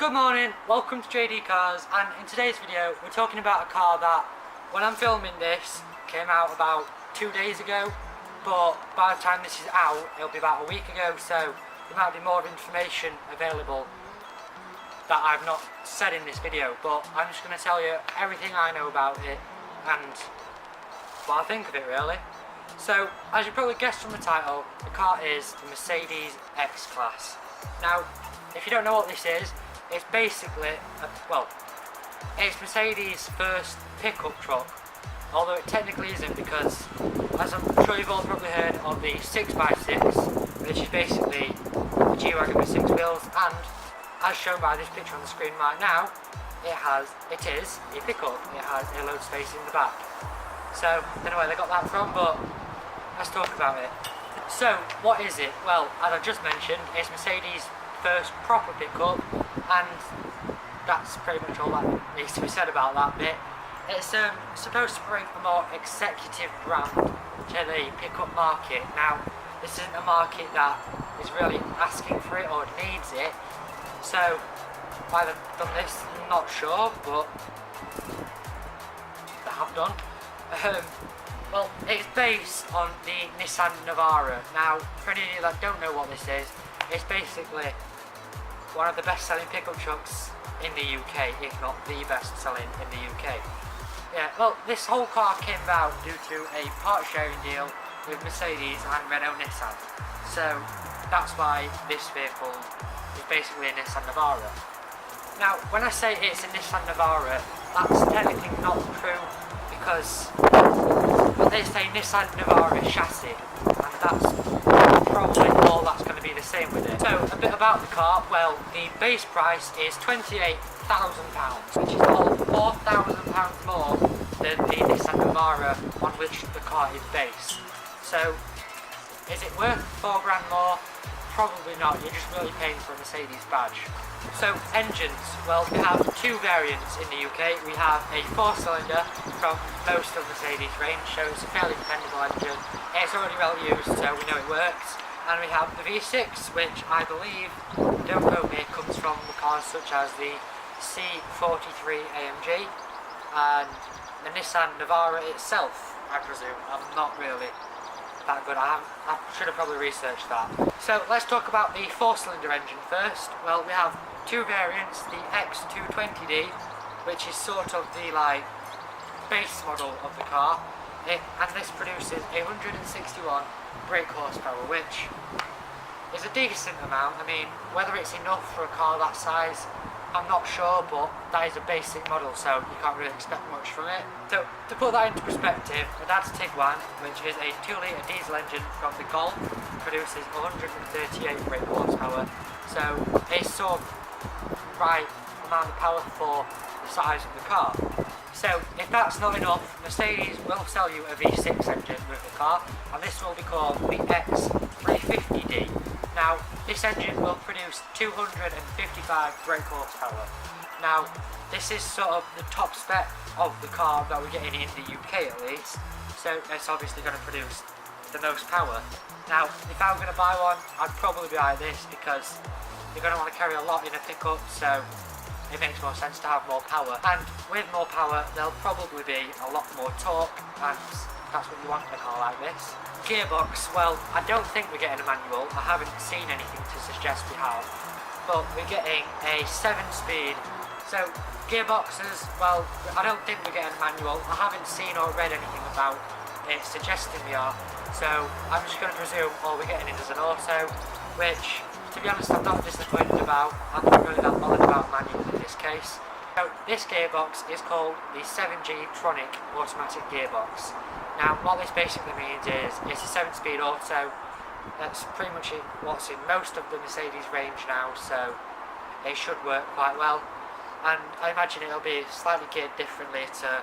Good morning, welcome to JDCars, and in today's video we're talking about a car that, when I'm filming this, came out about 2 days ago, but by the time this is out it'll be about a week ago, so there might be more information available that I've not said in this video, but I'm just going to tell you everything I know about it and what I think of it really. So, as you probably guessed from the title, the car is the Mercedes X-Class. Now, if you don't know what this is, it's basically, it's Mercedes' first pickup truck, although it technically isn't, because as I'm sure you've all probably heard of the 6x6, which is basically a G-Wagon with 6 wheels, and as shown by this picture on the screen right now, it is a pickup. It has a load space in the back. So, I don't know where they got that from, but let's talk about it. So, what is it? Well, as I just mentioned, it's Mercedes' first proper pickup, and that's pretty much all that needs to be said about that bit. It's supposed to bring a more executive brand to the pickup market. Now, this isn't a market that is really asking for it or needs it, so why they've done this, I'm not sure, but they have done. Well, it's based on the Nissan Navara. Now, for any of you that don't know what this is, it's basically one of the best-selling pickup trucks in the UK, if not the best-selling in the UK. Yeah, well, this whole car came about due to a part-sharing deal with Mercedes and Renault Nissan. So, that's why this vehicle is basically a Nissan Navara. Now, when I say it's a Nissan Navara, that's technically not true, because they say Nissan Navara chassis, and that's probably all that's going to be the same with it. So, a bit about the car. Well, the base price is £28,000, which is all £4,000 more than the Nissan Navara on which the car is based. So, is it worth £4 more? Probably not. You're just really paying for a Mercedes badge. So, engines. Well, we have two variants in the UK. We have a 4-cylinder from most of Mercedes range, so it's a fairly dependable engine. It's already well used, so we know it works. And we have the V6, which I believe, don't quote me, comes from the cars such as the C43 AMG and the Nissan Navara itself, I presume. I'm not really that good. I should have probably researched that. So let's talk about the 4-cylinder engine first. Well, we have two variants, the X220D, which is sort of the base model of the car, and this produces 161 brake horsepower, which is a decent amount. I mean, whether it's enough for a car that size, I'm not sure, but that is a basic model, so you can't really expect much from it. So, to put that into perspective, my dad's Tiguan, which is a 2-litre diesel engine from the Golf, produces 138 brake horsepower, so it's sort of right amount of power for the size of the car. So, if that's not enough, Mercedes will sell you a V6 engine with the car, and this will be called the X350D. Now, this engine will produce 255 brake horsepower. Now, this is sort of the top spec of the car that we're getting in the UK at least, so it's obviously going to produce the most power. Now, if I were going to buy one, I'd probably buy this, because you're going to want to carry a lot in a pickup, so it makes more sense to have more power. And with more power, there'll probably be a lot more torque, and that's what you want in a car like this. Gearbox, well, I don't think we're getting a manual. I haven't seen anything to suggest we have, but we're getting a 7-speed. So, gearboxes, well, I don't think we're getting a manual. I haven't seen or read anything about it suggesting we are, so I'm just going to presume all we're getting is an auto, which, to be honest, I'm not disappointed about. I'm not really that bothered about manual in this case. So, this gearbox is called the 7G Tronic automatic gearbox. Now, what this basically means is it's a 7-speed auto. That's pretty much what's in most of the Mercedes range now, so it should work quite well. And I imagine it'll be slightly geared differently to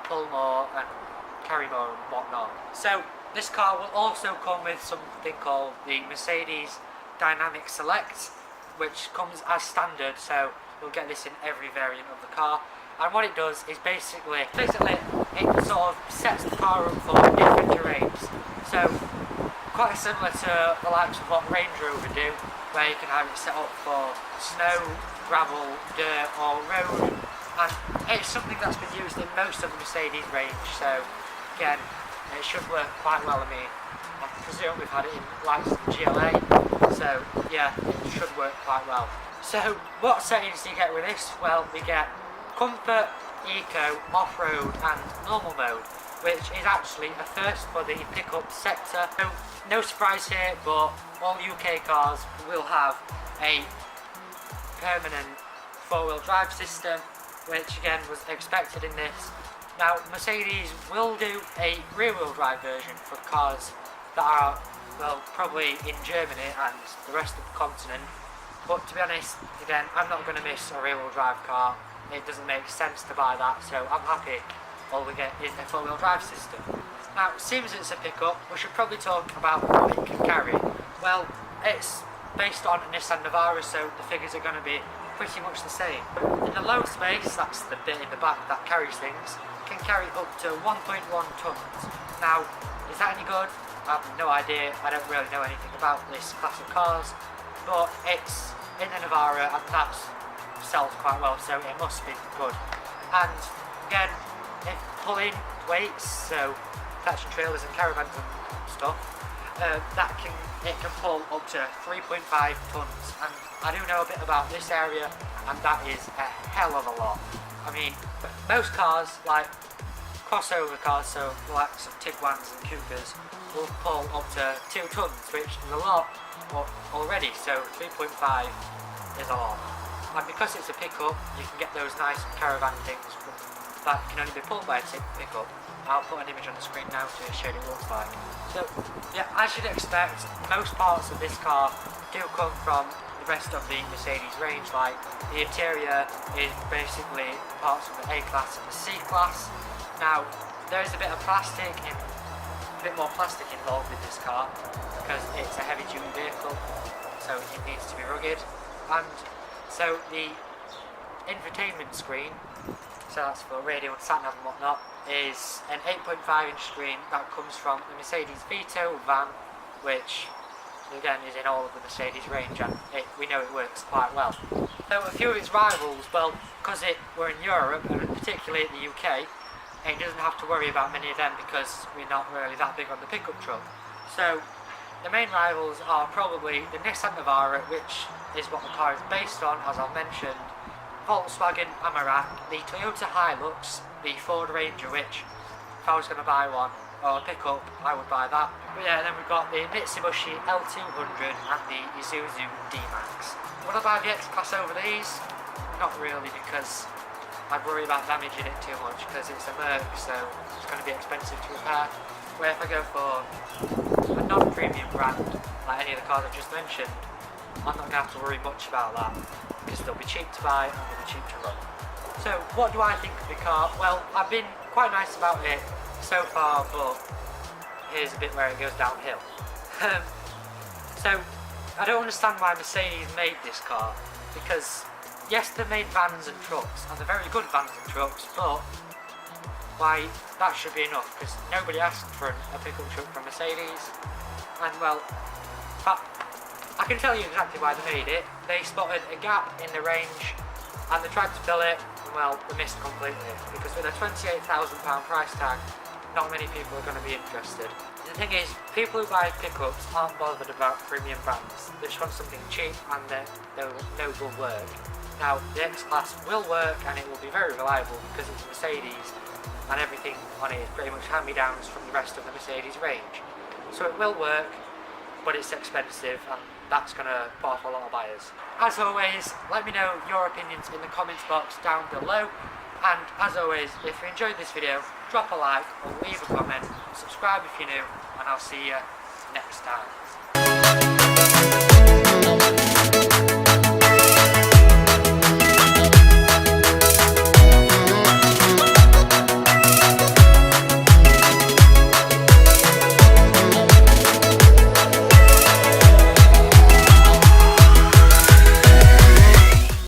pull more and carry more and whatnot. So, this car will also come with something called the Mercedes Dynamic Select, which comes as standard, so you'll get this in every variant of the car. And what it does is basically it sort of sets the car up for different terrains. So, quite similar to the likes of what Range Rover do, where you can have it set up for snow, gravel, dirt or road, and it's something that's been used in most of the Mercedes range, so again it should work quite well. I mean, I presume we've had it in likes of the GLA, so yeah, it should work quite well. So what settings do you get with this? Well, we get comfort, eco, off-road and normal mode, which is actually a first for the pickup sector. So no surprise here, but all UK cars will have a permanent four-wheel drive system, which again was expected in this. Now Mercedes will do a rear-wheel drive version for cars that are, well, probably in Germany and the rest of the continent, but to be honest, again, I'm not going to miss a rear-wheel drive car. It doesn't make sense to buy that, so I'm happy all we get is a four-wheel drive system. Now, seeing as it's a pickup, we should probably talk about what it can carry. Well, it's based on a Nissan Navara, so the figures are going to be pretty much the same. In the low space, that's the bit in the back that carries things, can carry up to 1.1 tonnes. Now, is that any good? I have no idea. I don't really know anything about this class of cars, but it's in the Navara and that sells quite well, so it must be good. And again, if pulling weights, so attaching trailers and caravans and stuff, it can pull up to 3.5 tonnes, and I do know a bit about this area, and that is a hell of a lot. I mean, most cars, like crossover cars, so the likes of Tiguans and Cougars, will pull up to 2 tonnes, which is a lot already, so 3.5 is a lot. And because it's a pickup, you can get those nice caravan things that can only be pulled by a pickup. I'll put an image on the screen now to show you what it looks like. So yeah, as you'd expect, most parts of this car do come from the rest of the Mercedes range. Like the interior is basically parts from the A-Class and the C-Class. Now there is a bit of plastic, a bit more plastic involved with this car because it's a heavy-duty vehicle, so it needs to be rugged. And so the infotainment screen, so that's for radio and sat-nav and whatnot, is an 8.5 inch screen that comes from the Mercedes Vito van, which again is in all of the Mercedes range, and we know it works quite well. So a few of its rivals, well, because we're in Europe and particularly in the UK, it doesn't have to worry about many of them because we're not really that big on the pickup truck. So the main rivals are probably the Nissan Navara, which is what the car is based on, as I've mentioned, Volkswagen Amarok, the Toyota Hilux, the Ford Ranger, which if I was going to buy one or a pickup, I would buy that. But yeah, then we've got the Mitsubishi L200 and the Isuzu D-Max. Would I buy the X-Class over these? Not really, because I'd worry about damaging it too much because it's a Merc, so it's going to be expensive to repair. Where if I go for a non-premium brand, like any of the cars I've just mentioned, I'm not going to have to worry much about that because they'll be cheap to buy and they'll be cheap to run. So what do I think of the car? Well, I've been quite nice about it so far, but here's a bit where it goes downhill. So I don't understand why Mercedes made this car, because yes, they made vans and trucks, and they're very good vans and trucks, but why, that should be enough, because nobody asked for a pickup truck from Mercedes. And well, I can tell you exactly why they made it. They spotted a gap in the range and they tried to fill it, and well, they missed completely, because with a £28,000 price tag, not many people are going to be interested. The thing is, people who buy pickups aren't bothered about premium brands. They just want something cheap and they'll know will work. Now, the X-Class will work and it will be very reliable because it's a Mercedes and everything on it is pretty much hand-me-downs from the rest of the Mercedes range. So it will work, but it's expensive and that's going to put off a lot of buyers. As always, let me know your opinions in the comments box down below, and as always, if you enjoyed this video, drop a like or leave a comment, subscribe if you're new, and I'll see you next time.